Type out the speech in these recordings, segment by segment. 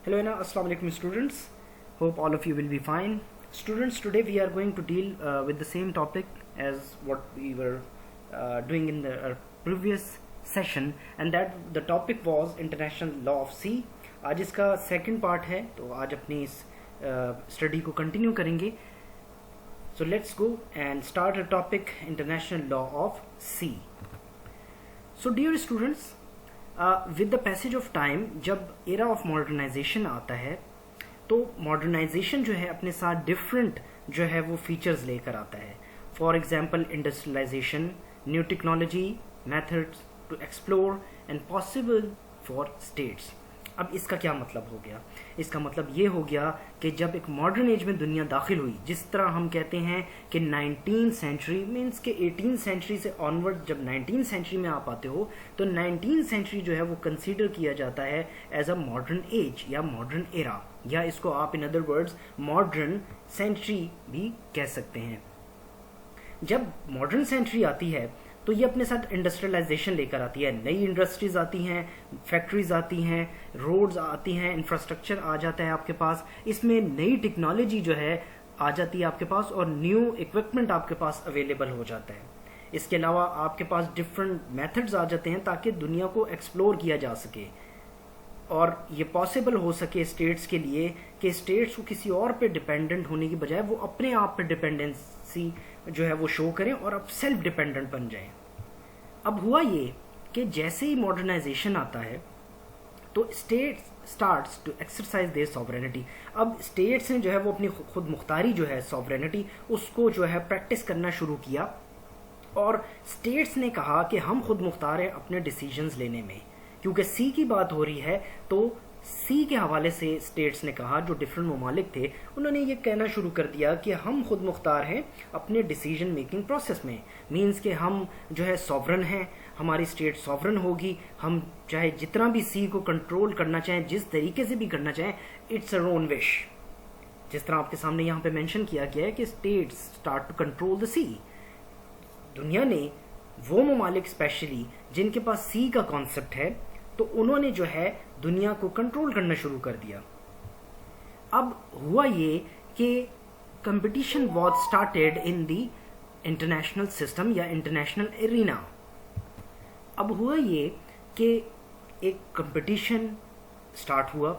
Hello and assalamu alaikum students. Hope all of you will be fine. Students, today we are going to deal with the same topic as what we were doing in the previous session, and that the topic was international law of sea. आज इसका second part है, तो आज अपनी इस study को continue करेंगे. So let's go and start a topic, international law of sea. So dear students, with the passage of time जब एरा ऑफ मॉडर्नाइजेशन आता है तो मॉडर्नाइजेशन जो है अपने साथ डिफरेंट जो है वो फीचर्स लेकर आता है. For example industrialisation, new technology, methods to explore and possible for states. अब इसका क्या मतलब हो गया? इसका मतलब ये हो गया कि जब एक मॉडर्न एज में दुनिया दाखिल हुई, जिस तरह हम कहते हैं कि 19th सेंचुरी मीन्स के 18th सेंचुरी से ऑनवर्ड जब 19th सेंचुरी में आप आते हो तो 19th सेंचुरी जो है वो कंसीडर किया जाता है एज अ मॉडर्न एज या मॉडर्न एरा, या इसको आप in other words modern century भी कह सकते हैं. जब मॉडर्न सेंचुरी आती है तो ये अपने साथ इंडस्ट्रियलाइजेशन लेकर आती है. नई इंडस्ट्रीज आती हैं, फैक्ट्रीज आती हैं, रोड्स आती हैं, इंफ्रास्ट्रक्चर आ जाता है आपके पास. इसमें नई टेक्नोलॉजी जो है आ जाती है आपके पास और न्यू इक्विपमेंट आपके पास अवेलेबल हो जाता है. इसके अलावा आपके पास डिफरेंट मेथड्स आ जाते हैं ताकि दुनिया को एक्सप्लोर किया जा सके और ये पॉसिबल हो सके स्टेट्स के लिए कि स्टेट्स को किसी और पे डिपेंडेंट होने की बजाय वो अपने आप पे डिपेंडेंसी जो है वो शो करें और अब सेल्फ डिपेंडेंट बन जाएं. अब हुआ ये कि जैसे ही मॉडर्नाइजेशन आता है तो states starts to exercise their sovereignty. अब स्टेट्स ने जो है वो अपनी खुद मुख्तारी जो है सॉवरेनिटी उसको जो है प्रैक्टिस करना शुरू किया और स्टेट्स ने कहा कि हम खुद मुख्तार हैं अपने डिसीजंस लेने में. क्योंकि सी की बात हो रही है तो सी के हवाले से स्टेट्स ने कहा, जो डिफरेंट ममालिक थे उन्होंने ये कहना शुरू कर दिया कि हम खुद मुख्तार हैं अपने डिसीजन मेकिंग प्रोसेस में. मींस कि हम जो है सॉवरन हैं, हमारी स्टेट सॉवरन होगी, हम चाहे जितना भी सी को कंट्रोल करना चाहें, जिस तरीके से भी करना चाहें, इट्स अवर ओन विश. जिस तरह आपके सामने यहाँ पे मेंशन किया गया है कि states start to control the sea. दुनिया ने वो ममालिक स्पेशली जिनके पास सी का कॉन्सेप्ट है तो उन्होंने जो है दुनिया को कंट्रोल करना शुरू कर दिया. अब हुआ ये कि competition was started in the international system या इंटरनेशनल एरिना. अब हुआ ये कि एक कंपटीशन स्टार्ट हुआ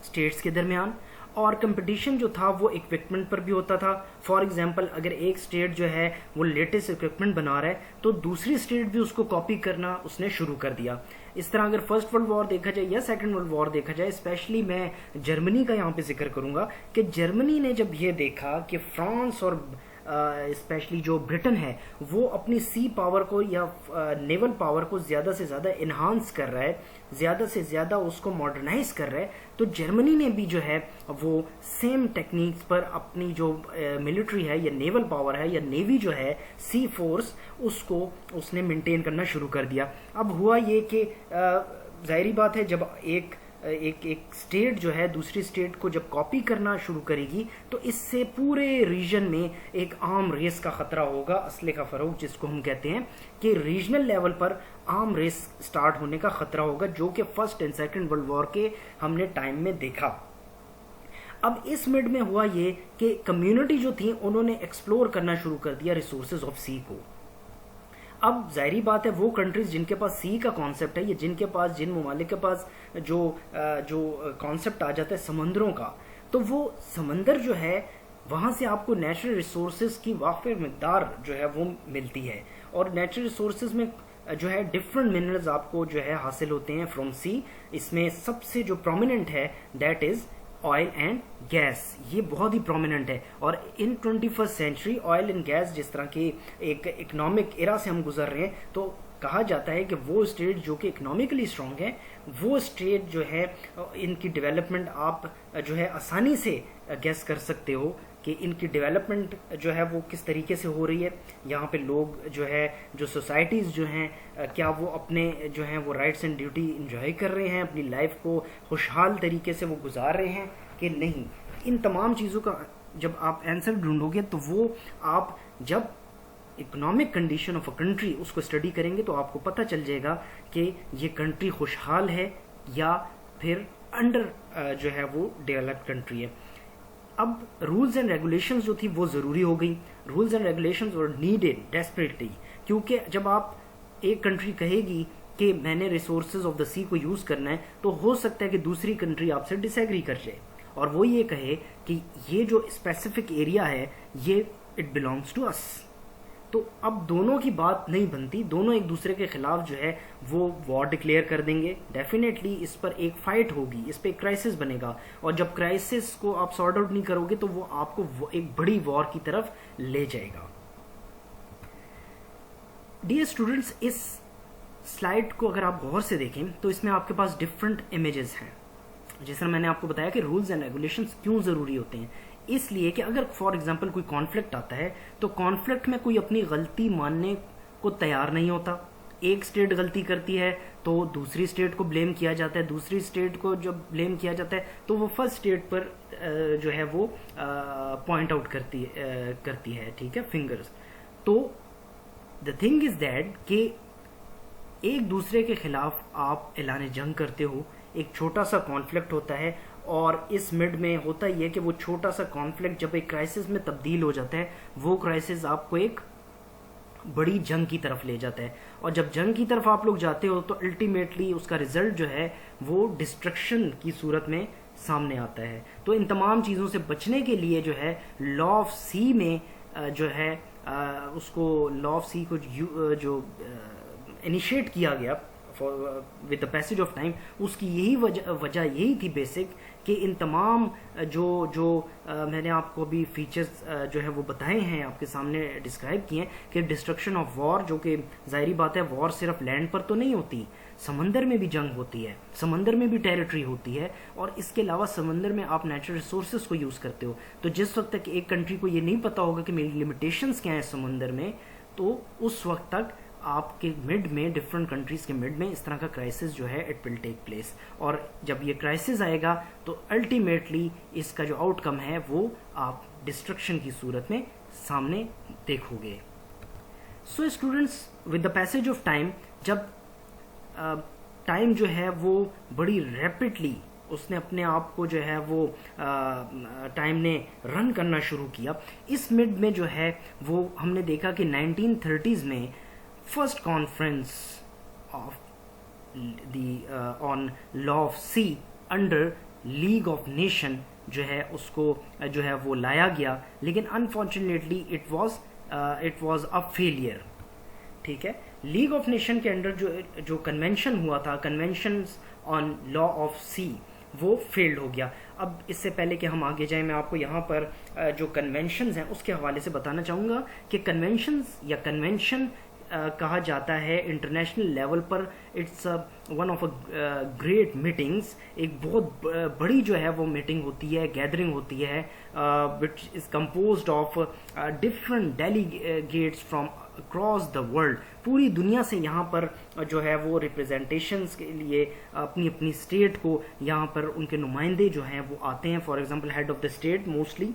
स्टेट्स के दरमियान और कंपटीशन जो था वो इक्विपमेंट पर भी होता था. फॉर एग्जांपल अगर एक स्टेट जो है वो लेटेस्ट इक्विपमेंट बना रहा है तो दूसरी स्टेट भी उसको कॉपी करना उसने शुरू कर दिया. इस तरह अगर फर्स्ट वर्ल्ड वॉर देखा जाए या सेकंड वर्ल्ड वॉर देखा जाए, स्पेशली मैं जर्मनी का यहाँ पे जिक्र करूंगा कि जर्मनी ने जब ये देखा कि फ्रांस और स्पेशली जो ब्रिटेन है वो अपनी सी पावर को या नेवल पावर को ज़्यादा से ज़्यादा इन्हांस कर रहा है, ज़्यादा से ज़्यादा उसको मॉडर्नाइज कर रहा है, तो जर्मनी ने भी जो है वो सेम टेक्निक्स पर अपनी जो मिलिट्री है या नेवल पावर है या नेवी जो है सी फोर्स उसको उसने मेंटेन करना शुरू कर दिया. अब हुआ ये कि जाहिर बात है जब एक स्टेट जो है दूसरी स्टेट को जब कॉपी करना शुरू करेगी तो इससे पूरे रीजन में एक आर्म रेस का खतरा होगा, असले का फरोग जिसको हम कहते हैं कि रीजनल लेवल पर आर्म रेस स्टार्ट होने का खतरा होगा, जो कि first and second world war के हमने टाइम में देखा. अब इस मिड में हुआ ये कि कम्युनिटी जो थी उन्होंने एक्सप्लोर करना शुरू कर दिया रिसोर्सेज ऑफ सी को. अब जाहिर बात है वो कंट्रीज जिनके पास सी का कॉन्सेप्ट है या जिन ममालिक के पास जो कॉन्सेप्ट आ जाता है समंदरों का, तो वो समंदर जो है वहां से आपको नेचुरल रिसोर्सेज की वाफिर मिकदार जो है वो मिलती है और नेचुरल रिसोर्सेज में जो है डिफरेंट मिनरल्स आपको जो है हासिल होते हैं फ्रॉम सी. इसमें सबसे जो प्रोमिनेंट है that is oil and gas. ये बहुत ही प्रोमिनेंट है और in 21st century oil and gas जिस तरह के एक इकोनॉमिक एरा से हम गुजर रहे हैं तो कहा जाता है कि वो स्टेट जो कि इकोनॉमिकली स्ट्रांग है वो स्टेट जो है इनकी डेवलपमेंट आप जो है आसानी से गैस कर सकते हो कि इनकी डेवलपमेंट जो है वो किस तरीके से हो रही है. यहाँ पे लोग जो है जो सोसाइटीज़ जो हैं क्या वो अपने जो हैं वो राइट्स एंड ड्यूटी इंजॉय कर रहे हैं, अपनी लाइफ को खुशहाल तरीके से वो गुजार रहे हैं कि नहीं. इन तमाम चीज़ों का जब आप आंसर ढूंढोगे तो वो आप जब economic condition of a country उसको स्टडी करेंगे तो आपको पता चल जाएगा कि ये कंट्री खुशहाल है या फिर अंडर जो है वो डेवलप्ड कंट्री है। अब रूल्स एंड रेगुलेशंस जो थी वो ज़रूरी हो गई। Rules and regulations were needed desperately, क्योंकि जब आप एक कंट्री कहेगी कि मैंने रिसोर्सेज ऑफ द सी को यूज़ करना है, तो हो सकता है कि दूसरी कंट्री आपसे डिसएग्री कर जाए और वो ये कहे कि ये जो स्पेसिफिक एरिया है ये इट बिलोंग्स टू अस। तो अब दोनों की बात नहीं बनती, दोनों एक दूसरे के खिलाफ जो है वो वॉर डिक्लेयर कर देंगे। डेफिनेटली इस पर एक फाइट होगी, इस पर एक क्राइसिस बनेगा, और जब क्राइसिस को आप सॉर्ट आउट नहीं करोगे तो वो आपको एक बड़ी वॉर की तरफ ले जाएगा। डियर स्टूडेंट्स, इस स्लाइड को अगर आप गौर से देखें तो इसमें आपके पास डिफरेंट इमेजेस हैं। जैसा मैंने आपको बताया कि रूल्स एंड रेगुलेशंस क्यों ज़रूरी होते हैं, इसलिए कि अगर फॉर एग्जांपल कोई कॉन्फ्लिक्ट आता है तो कॉन्फ्लिक्ट में कोई अपनी गलती मानने को तैयार नहीं होता। एक स्टेट गलती करती है तो दूसरी स्टेट को ब्लेम किया जाता है, दूसरी स्टेट को जब ब्लेम किया जाता है तो वो फर्स्ट स्टेट पर जो है वो पॉइंट आउट करती है, ठीक है, फिंगर्स। तो द थिंग इज दैट कि एक दूसरे के खिलाफ आप ऐलान जंग करते हो, एक छोटा सा कॉन्फ्लिक्ट होता है और इस मिड में होता ही है कि वो छोटा सा कॉन्फ्लिक्ट जब एक क्राइसिस में तब्दील हो जाता है, वो क्राइसिस आपको एक बड़ी जंग की तरफ ले जाता है। और जब जंग की तरफ आप लोग जाते हो तो अल्टीमेटली उसका रिजल्ट जो है वो डिस्ट्रक्शन की सूरत में सामने आता है। तो इन तमाम चीज़ों से बचने के लिए जो है लॉ ऑफ सी में जो है उसको लॉ ऑफ सी को जो इनिशिएट किया गया with the passage of time, उसकी यही वजह यही थी बेसिक कि इन तमाम जो मैंने आपको अभी फीचर्स जो है वो बताए हैं, आपके सामने डिस्क्राइब किए हैं कि डिस्ट्रक्शन ऑफ वॉर, जो कि जाहिर बात है वॉर सिर्फ लैंड पर तो नहीं होती, समंदर में भी जंग होती है, समंदर में भी टेरिटरी होती है, और इसके अलावा समंदर में आप नेचुरल रिसोर्सेज को यूज़ करते हो। तो जिस वक्त तक एक कंट्री को ये नहीं पता होगा कि मेरी लिमिटेशंस क्या है समंदर में, तो उस वक्त तक आपके मिड में, डिफरेंट कंट्रीज के मिड में इस तरह का क्राइसिस जो है इट विल टेक प्लेस। और जब ये क्राइसिस आएगा तो अल्टीमेटली इसका जो आउटकम है वो आप डिस्ट्रक्शन की सूरत में सामने देखोगे। So students, with the passage of time, जब टाइम जो है वो बड़ी रैपिडली उसने अपने आप को जो है वो टाइम ने रन करना शुरू किया, इस मिड में जो है वो हमने देखा कि 1930s में first conference of the on law of sea under league of nation जो है उसको जो है वो लाया गया, लेकिन unfortunately it was a failure. ठीक है, लीग ऑफ नेशन के अंडर जो कन्वेंशन हुआ था, convention on law of sea, वो फेल्ड हो गया। अब इससे पहले कि हम आगे जाएं, मैं आपको यहाँ पर जो कन्वेंशंस हैं उसके हवाले से बताना चाहूँगा कि कन्वेंशंस या कन्वेंशन कहा जाता है इंटरनेशनल लेवल पर। It's one of a great meetings, एक बहुत बड़ी जो है वो मीटिंग होती है, गैदरिंग होती है, which is composed of different delegates from across the world. पूरी दुनिया से यहाँ पर जो है वो रिप्रेजेंटेशंस के लिए अपनी अपनी स्टेट को यहाँ पर उनके नुमाइंदे जो हैं वो आते हैं। For example head of the state, mostly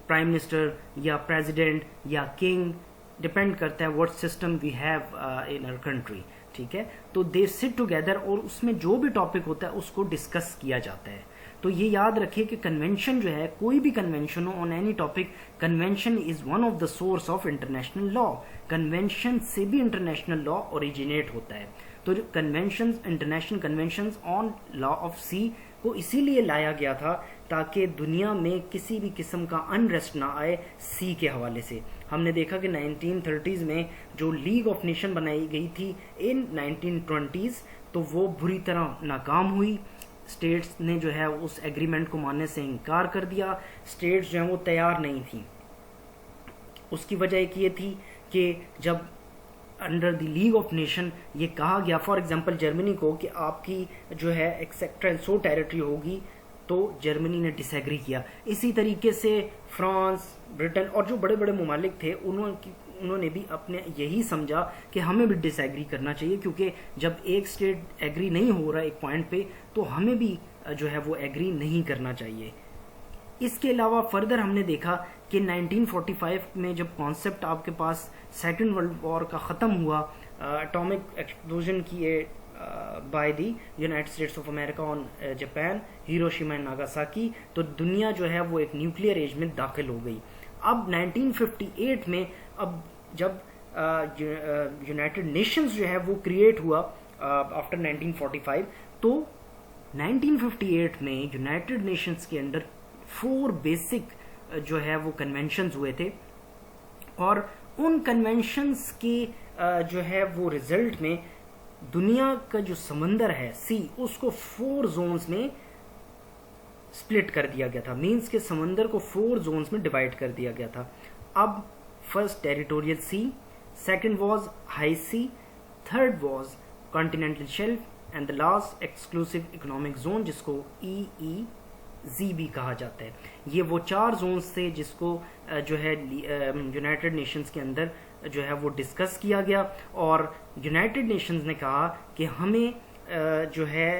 prime minister या प्रेसिडेंट या किंग, डिपेंड करता है what system we have in our country. ठीक है, तो दे सिट टुगेदर और उसमें जो भी टॉपिक होता है उसको डिस्कस किया जाता है। तो ये याद रखिए कि कन्वेंशन जो है, कोई भी कन्वेंशन हो on any topic, convention is one of the source of international law. Convention से भी इंटरनेशनल लॉ ओरिजिनेट होता है। तो जो convention, international convention on law of sea को इसीलिए लाया गया था ताकि दुनिया में किसी भी किस्म का अनरेस्ट ना आए सी के हवाले से। हमने देखा कि 1930s में जो लीग ऑफ नेशन बनाई गई थी इन 1920s, तो वो बुरी तरह नाकाम हुई। स्टेट्स ने जो है उस एग्रीमेंट को मानने से इनकार कर दिया, स्टेट्स जो हैं वो तैयार नहीं थी। उसकी वजह एक ये थी कि जब under the league of nation ये कहा गया फॉर एग्जांपल जर्मनी को कि आपकी जो है एक्सेट्रा सो टेरिटरी होगी, तो जर्मनी ने डिसएग्री किया। इसी तरीके से फ्रांस, ब्रिटेन और जो बड़े बड़े ममालिक थे उन्होंने भी अपने यही समझा कि हमें भी डिसएग्री करना चाहिए, क्योंकि जब एक स्टेट एग्री नहीं हो रहा एक पॉइंट पे, तो हमें भी जो है वो एग्री नहीं करना चाहिए। इसके अलावा फर्दर हमने देखा कि 1945 में जब कॉन्सेप्ट आपके पास सेकेंड वर्ल्ड वॉर का ख़त्म हुआ, एटॉमिक एक्सप्लोजन की by the United states of America on Japan, Hiroshima and Nagasaki. तो दुनिया जो है वो एक न्यूक्लियर एज में दाखिल हो गई। अब 1958 में, अब जब यूनाइटेड नेशंस जो है वो क्रिएट हुआ आफ्टर 1945, तो 1958 में यूनाइटेड नेशंस के अंडर 4 बेसिक जो है वो कन्वेंशंस हुए थे, और उन कन्वेंशंस के जो है वो रिजल्ट में दुनिया का जो समंदर है सी, उसको 4 जोन्स में स्प्लिट कर दिया गया था। मींस के समंदर को 4 जोन्स में डिवाइड कर दिया गया था। अब first territorial sea, second was high sea, third was continental shelf and the last exclusive economic zone, जिसको EEZ भी कहा जाता है। ये वो 4 जोन्स थे जिसको जो है यूनाइटेड नेशंस के अंदर जो है वो डिस्कस किया गया, और यूनाइटेड नेशंस ने कहा कि हमें जो है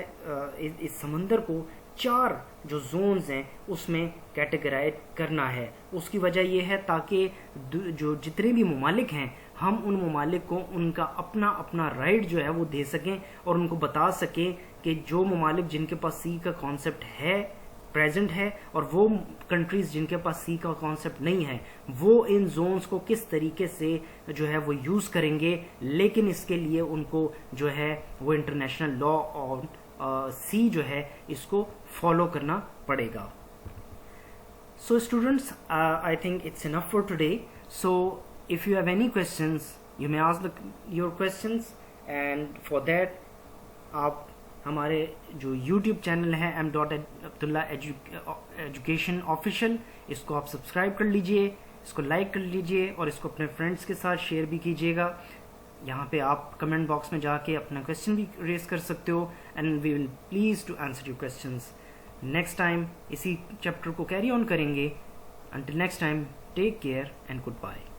इस समंदर को 4 जो जोन्स हैं उसमें कैटेगराइज करना है। उसकी वजह यह है ताकि जो जितने भी ममालिक हैं, हम उन ममालिक को उनका अपना अपना राइट जो है वो दे सकें, और उनको बता सकें कि जो ममालिक जिनके पास सी का कॉन्सेप्ट है, प्रेजेंट है, और वो कंट्रीज जिनके पास सी का कॉन्सेप्ट नहीं है, वो इन जोन्स को किस तरीके से जो है वो यूज करेंगे। लेकिन इसके लिए उनको जो है वो इंटरनेशनल लॉ और सी जो है इसको फॉलो करना पड़ेगा। So students, I think it's enough for today. So if you have any questions, you may ask your questions, and for that आप हमारे जो YouTube चैनल है M.Abdullah एजुकेशन ऑफिशियल, इसको आप सब्सक्राइब कर लीजिए, इसको लाइक कर लीजिए, और इसको अपने फ्रेंड्स के साथ शेयर भी कीजिएगा। यहाँ पे आप कमेंट बॉक्स में जाके अपना क्वेश्चन भी रेज कर सकते हो, and we will please to answer your questions. Next time इसी चैप्टर को कैरी ऑन करेंगे। Until next time, take care and good bye.